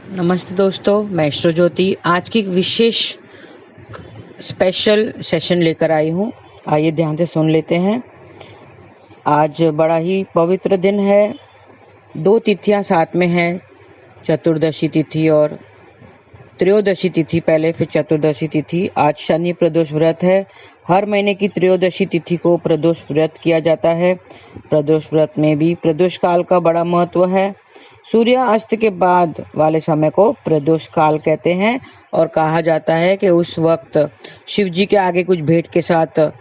नमस्ते दोस्तों, मैं ईश्वर ज्योति आज की एक विशेष स्पेशल सेशन लेकर आई हूँ। आइए ध्यान से सुन लेते हैं। आज बड़ा ही पवित्र दिन है। 2 तिथियां साथ में हैं, चतुर्दशी तिथि और त्रयोदशी तिथि। पहले फिर चतुर्दशी तिथि। आज शनि प्रदोष व्रत है। हर महीने की त्रयोदशी तिथि को प्रदोष व्रत किया जाता है। प्रदोष व्रत में भी प्रदोष काल का बड़ा महत्व है। सूर्य अस्त के बाद वाले समय को प्रदोष काल कहते हैं और कहा जाता है कि उस वक्त शिव जी के आगे कुछ भेंट के साथ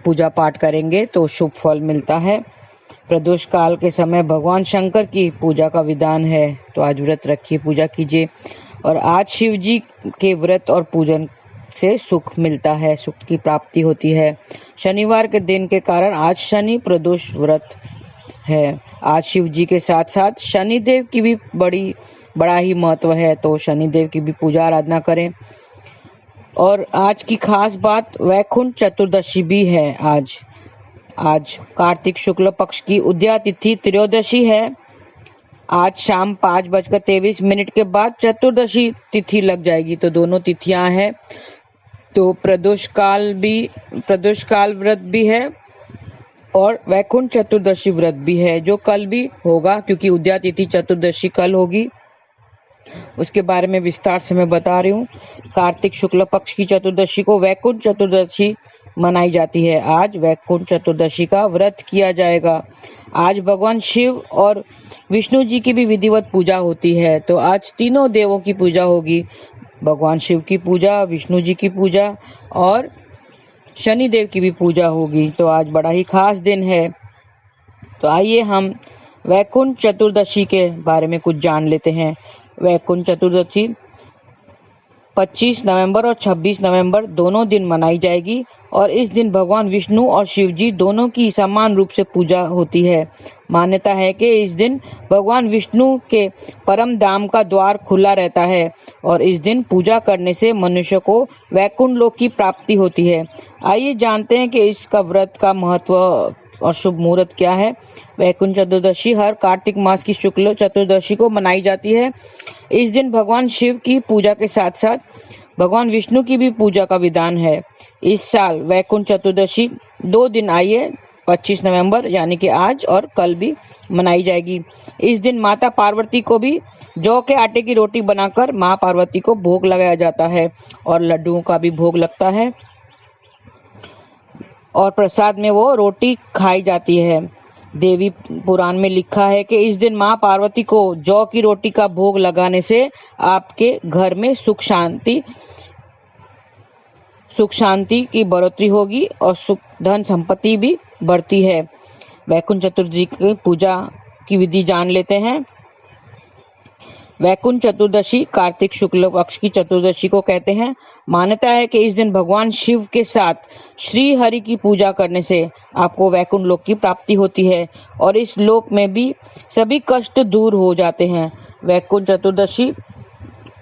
पूजा पाठ करेंगे तो शुभ फल मिलता है। प्रदोष काल के समय भगवान शंकर की पूजा का विधान है, तो आज व्रत रखिए, पूजा कीजिए। और आज शिव जी के व्रत और पूजन से सुख मिलता है, सुख की प्राप्ति होती है। शनिवार के दिन के कारण आज शनि प्रदोष व्रत है। आज शिव जी के साथ साथ शनिदेव की भी बड़ा ही महत्व है, तो शनिदेव की भी पूजा आराधना करें। और आज की खास बात वैकुंठ चतुर्दशी भी है। आज कार्तिक शुक्ल पक्ष की उदया तिथि त्रयोदशी है। आज शाम 5:23 के बाद चतुर्दशी तिथि लग जाएगी, तो दोनों तिथियां हैं। तो प्रदोष काल व्रत भी है और वैकुंठ चतुर्दशी व्रत भी है, जो कल भी होगा, क्योंकि उदया तिथि चतुर्दशी कल होगी। उसके बारे में विस्तार से मैं बता रही हूँ। कार्तिक शुक्ल पक्ष की चतुर्दशी को वैकुंठ चतुर्दशी मनाई जाती है। आज वैकुंठ चतुर्दशी का व्रत किया जाएगा। आज भगवान शिव और विष्णु जी की भी विधिवत पूजा होती है। तो आज तीनों देवों की पूजा होगी, भगवान शिव की पूजा, विष्णु जी की पूजा और शनिदेव की भी पूजा होगी। तो आज बड़ा ही खास दिन है। तो आइए हम वैकुंठ चतुर्दशी के बारे में कुछ जान लेते हैं। वैकुंठ चतुर्दशी 25 नवंबर और 26 नवंबर दोनों दिन मनाई जाएगी और इस दिन भगवान विष्णु और शिव जी दोनों की समान रूप से पूजा होती है। मान्यता है कि इस दिन भगवान विष्णु के परम धाम का द्वार खुला रहता है और इस दिन पूजा करने से मनुष्य को वैकुंठ लोक की प्राप्ति होती है। आइए जानते हैं कि इसका व्रत का महत्व और शुभ मुहूर्त क्या है। वैकुंठ चतुर्दशी हर कार्तिक मास की शुक्ल चतुर्दशी को मनाई जाती है। इस दिन भगवान शिव की पूजा के साथ साथ भगवान विष्णु की भी पूजा का विधान है। इस साल वैकुंठ चतुर्दशी 2 दिन आइए 25 नवंबर यानी कि आज और कल भी मनाई जाएगी। इस दिन माता पार्वती को भी जौ के आटे की रोटी बनाकर माँ पार्वती को भोग लगाया जाता है और लड्डुओं का भी भोग लगता है और प्रसाद में वो रोटी खाई जाती है। देवी पुराण में लिखा है कि इस दिन माँ पार्वती को जौ की रोटी का भोग लगाने से आपके घर में सुख शांति की बढ़ोतरी होगी और सुख धन संपत्ति भी बढ़ती है। वैकुंठ चतुर्दशी की पूजा की विधि जान लेते हैं। वैकुंठ चतुर्दशी कार्तिक शुक्ल पक्ष की चतुर्दशी को कहते हैं। मान्यता है कि इस दिन भगवान शिव के साथ श्री हरि की पूजा करने से आपको वैकुंठ लोक की प्राप्ति होती है और इस लोक में भी सभी कष्ट दूर हो जाते हैं। वैकुंठ चतुर्दशी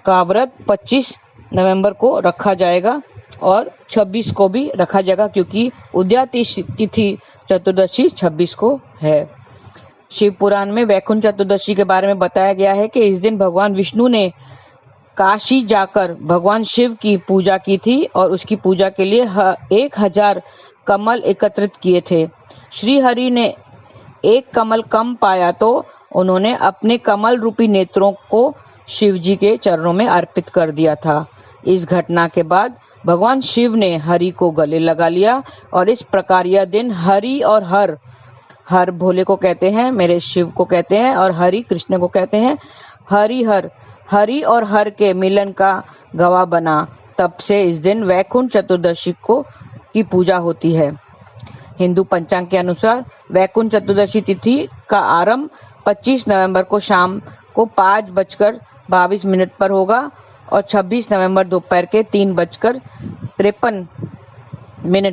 का व्रत 25 नवंबर को रखा जाएगा और 26 को भी रखा जाएगा, क्योंकि उदया तिथि चतुर्दशी 26 को है। शिव पुराण में वैकुंठ चतुर्दशी के बारे में बताया गया है कि इस दिन भगवान विष्णु ने काशी जाकर भगवान शिव की पूजा की थी और उसकी पूजा के लिए 1000 कमल एकत्रित किए थे। श्री हरि ने एक कमल कम पाया तो उन्होंने अपने कमल रूपी नेत्रों को शिव जी के चरणों में अर्पित कर दिया था। इस घटना के बाद भगवान शिव ने हरि को गले लगा लिया और इस प्रकार यह दिन हरि और हर भोले को कहते हैं, मेरे शिव को कहते हैं, और हरि कृष्ण को कहते हैं। हरि और हर के मिलन का गवाह बना। तब से इस दिन वैकुंठ चतुर्दशी की पूजा होती है। हिंदू पंचांग के अनुसार वैकुंठ चतुर्दशी तिथि का आरंभ 25 नवंबर को शाम को 5:22 पर होगा और 26 नवंबर दोपहर के 3:53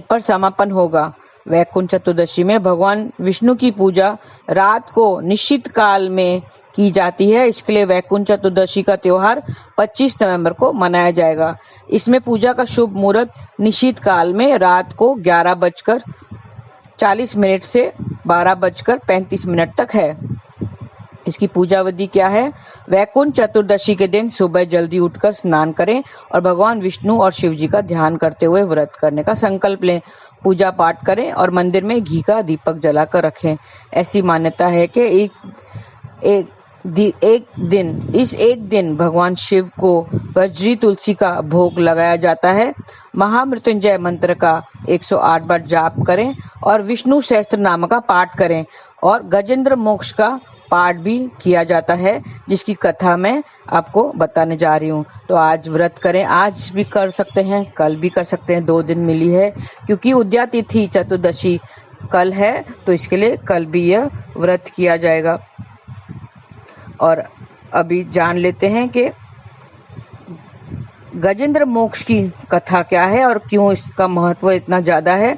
पर समापन होगा। वैकुंठ चतुर्दशी में भगवान विष्णु की पूजा रात को निश्चित काल में की जाती है। इसके लिए वैकुंठ चतुर्दशी का त्योहार 25 नवंबर को मनाया जाएगा। इसमें पूजा का शुभ मुहूर्त निश्चित काल में रात को 11:40 से 12:35 तक है। इसकी पूजा विधि क्या है? वैकुंठ चतुर्दशी के दिन सुबह जल्दी उठकर स्नान करें और भगवान विष्णु और शिव जी का ध्यान करते हुए व्रत करने का संकल्प लें। पूजा पाठ करें और मंदिर में घी का दीपक जलाकर रखें। ऐसी मान्यता है कि एक दिन भगवान शिव को बजरी तुलसी का भोग लगाया जाता है। महामृत्युंजय मंत्र का 108 बार जाप करें और विष्णु सहस्त्र नाम का पाठ करें और गजेंद्र मोक्ष का पाठ भी किया जाता है, जिसकी कथा मैं आपको बताने जा रही हूँ। तो आज व्रत करें, आज भी कर सकते हैं, कल भी कर सकते हैं, 2 दिन मिली है क्योंकि उद्या तिथि चतुर्दशी कल है, तो इसके लिए कल भी यह व्रत किया जाएगा। और अभी जान लेते हैं कि गजेंद्र मोक्ष की कथा क्या है और क्यों इसका महत्व इतना ज्यादा है।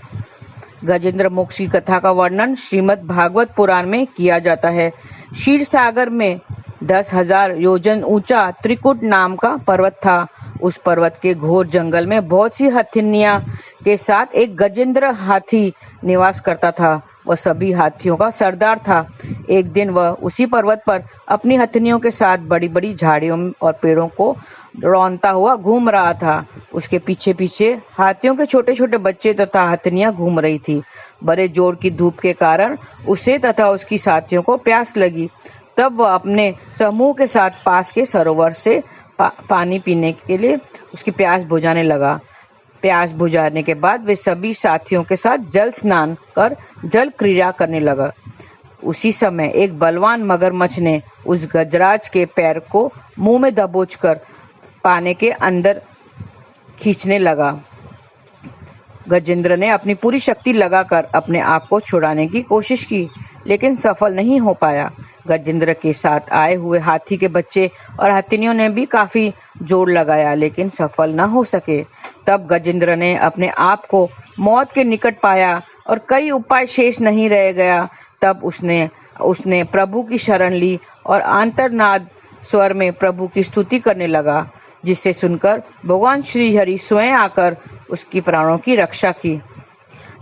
गजेंद्र मोक्ष की कथा का वर्णन श्रीमद् भागवत पुराण में किया जाता है। क्षीर सागर में 10,000 योजन ऊंचा त्रिकुट नाम का पर्वत था। उस पर्वत के घोर जंगल में बहुत सी हथिनियां के साथ एक गजेंद्र हाथी निवास करता था। वह सभी हाथियों का सरदार था। एक दिन वह उसी पर्वत पर अपनी हथिनियों के साथ बड़ी बड़ी झाड़ियों और पेड़ों को रौंदता हुआ घूम रहा था। उसके पीछे पीछे हाथियों के छोटे छोटे बच्चे तथा हथिनियां घूम रही थी। बड़े जोर की धूप के कारण उसे तथा उसकी साथियों को प्यास लगी। तब वह अपने समूह के साथ पास के सरोवर से पानी पीने के लिए उसकी प्यास बुझाने लगा। प्यास बुझाने के बाद वे सभी साथियों के साथ जल स्नान कर जल क्रीड़ा करने लगा। उसी समय एक बलवान मगरमच्छ ने उस गजराज के पैर को मुंह में दबोचकर पानी के अंदर खींचने लगा। गजेंद्र ने अपनी पूरी शक्ति लगाकर अपने आप को छुड़ाने की कोशिश की, लेकिन सफल नहीं हो पाया। गजेंद्र के साथ आए हुए हाथी के बच्चे और हथिनियों ने भी काफी जोर लगाया, लेकिन सफल न हो सके। तब गजेंद्र ने अपने आप को मौत के निकट पाया और कई उपाय शेष नहीं रह गया। तब उसने प्रभु की शरण ली और आंतरनाद स्वर में प्रभु की स्तुति करने लगा, जिसे सुनकर भगवान श्री हरि स्वयं आकर उसकी प्राणों की रक्षा की।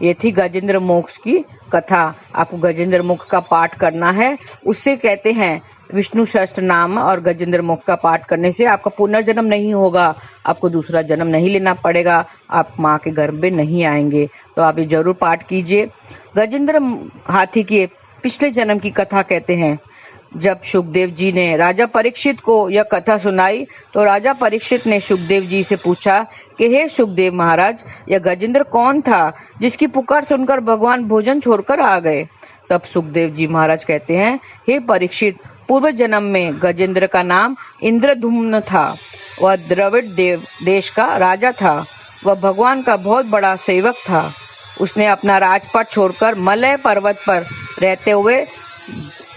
ये थी गजेंद्र मोक्ष की कथा। आपको गजेंद्र मोक्ष का पाठ करना है, उससे कहते हैं विष्णु सहस्त्र नाम और गजेंद्र मोक्ष का पाठ करने से आपका पुनर्जन्म नहीं होगा, आपको दूसरा जन्म नहीं लेना पड़ेगा, आप माँ के गर्भ में नहीं आएंगे। तो आप ये जरूर पाठ कीजिए। गजेंद्र हाथी के पिछले जन्म की कथा कहते हैं। जब सुखदेव जी ने राजा परीक्षित को यह कथा सुनाई तो राजा परीक्षित ने सुखदेव जी से पूछा कि हे सुखदेव महाराज, यह गजेंद्र कौन था जिसकी पुकार सुनकर भगवान भोजन छोड़कर आ गए। तब सुखदेव जी महाराज कहते हैं, हे परीक्षित, पूर्व जन्म में गजेंद्र का नाम इंद्रधुम्न था। वह द्रविड़ देश का राजा था। वह भगवान का बहुत बड़ा सेवक था। उसने अपना राजपाट छोड़कर मलय पर्वत पर रहते हुए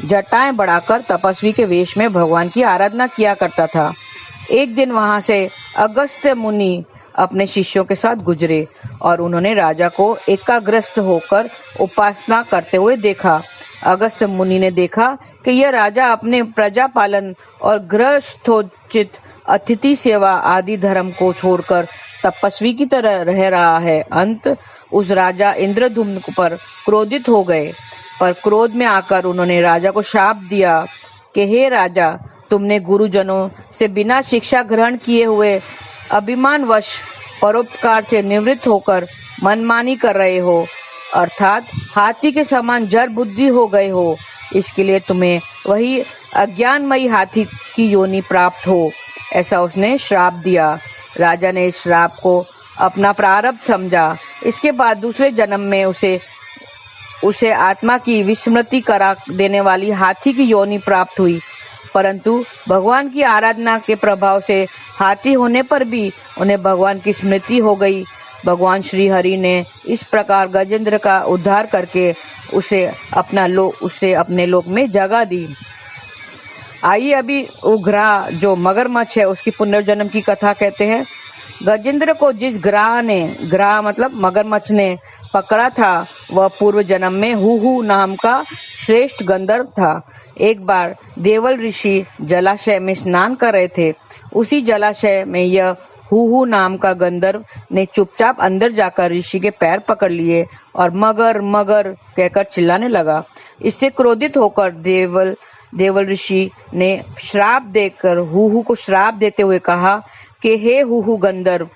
जटाएं बढ़ाकर तपस्वी के वेश में भगवान की आराधना किया करता था। एक दिन वहां से अगस्त्य मुनि अपने शिष्यों के साथ गुजरे और उन्होंने राजा को एकाग्रस्त होकर उपासना करते हुए देखा। अगस्त्य मुनि ने देखा कि यह राजा अपने प्रजा पालन और गृहस्थोचित अतिथि सेवा आदि धर्म को छोड़कर तपस्वी की तरह रह रहा है। अंत उस राजा इंद्रधुम्न पर क्रोधित हो गए, पर क्रोध में आकर उन्होंने राजा को शाप दिया कि हे राजा, तुमने गुरुजनों से बिना शिक्षा ग्रहण किए हुए अभिमानवश परोपकार से निवृत्त होकर मनमानी कर रहे हो, अर्थात हाथी के समान जड़ बुद्धि हो गए हो। इसके लिए तुम्हें वही अज्ञानमयी हाथी की योनि प्राप्त हो, ऐसा उसने श्राप दिया। राजा ने इस श्राप को अपना प्रारब्ध समझा। इसके बाद दूसरे जन्म में उसे आत्मा की विस्मृति करा देने वाली हाथी की योनि प्राप्त हुई, परंतु भगवान की आराधना के प्रभाव से हाथी होने पर भी उन्हें भगवान की स्मृति हो गई। भगवान श्री हरि ने इस प्रकार गजेंद्र का उद्धार करके उसे अपने लोक में जगह दी। आइए अभी उग्रा जो मगरमच्छ है उसकी पुनर्जन्म की कथा कहते हैं। गजेंद्र को जिस ग्राह मतलब मगरमच्छ ने पकड़ा था, वह पूर्व जन्म में हुहू नाम का श्रेष्ठ गंधर्व था। एक बार देवल ऋषि जलाशय में स्नान कर रहे थे। उसी जलाशय में यह हुहू नाम का गंधर्व ने चुपचाप अंदर जाकर ऋषि के पैर पकड़ लिए और मगर मगर कहकर चिल्लाने लगा। इससे क्रोधित होकर देवल ऋषि ने श्राप देकर हुहु को श्राप देते हुए कहा कि हे हुहु गंधर्व,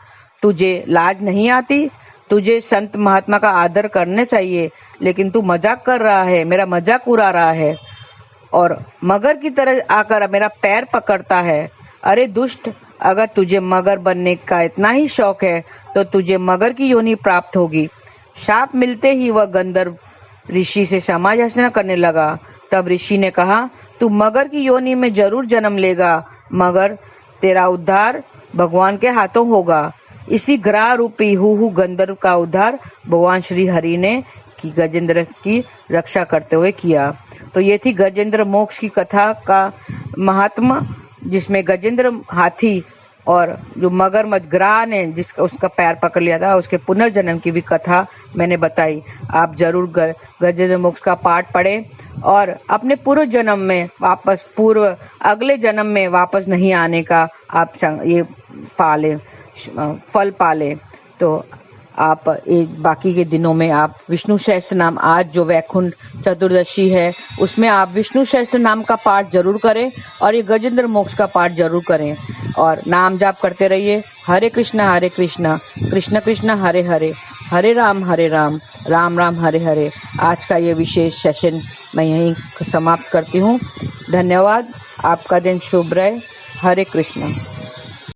तुझे लाज नहीं आती? तुझे संत महात्मा का आदर करने चाहिए, लेकिन तू मजाक कर रहा है, मेरा मजाक उड़ा रहा है और मगर की तरह आकर मेरा पैर पकड़ता है। अरे दुष्ट, अगर तुझे मगर बनने का इतना ही शौक है तो तुझे मगर की योनि प्राप्त होगी। शाप मिलते ही वह गंधर्व ऋषि से क्षमा याचना करने लगा। तब ऋषि ने कहा, तू मगर की योनि में जरूर जन्म लेगा, मगर तेरा उद्धार भगवान के हाथों होगा। इसी ग्रह रूपी हुहु गंधर्व का उद्धार भगवान श्री हरि ने की गजेंद्र की रक्षा करते हुए किया। तो ये थी गजेंद्र मोक्ष की कथा का महात्मा, जिसमें गजेंद्र हाथी और जो मगरमच्छ ग्रह ने जिसका उसका पैर पकड़ लिया था, उसके पुनर्जन्म की भी कथा मैंने बताई। आप जरूर गजेंद्र मोक्ष का पाठ पढ़ें और अपने पूर्व जन्म में वापस अगले जन्म में वापस नहीं आने का आप ये पाले फल पाले। तो आप बाकी के दिनों में आप विष्णु सहस्त्र नाम, आज जो वैकुंठ चतुर्दशी है उसमें आप विष्णु सहस्त्र नाम का पाठ जरूर करें और ये गजेंद्र मोक्ष का पाठ जरूर करें और नाम जाप करते रहिए। हरे कृष्णा कृष्ण कृष्ण हरे हरे, हरे राम राम राम हरे हरे। आज का ये विशेष सेशन मैं यहीं समाप्त करती हूँ। धन्यवाद। आपका दिन शुभ रहे। हरे कृष्णा।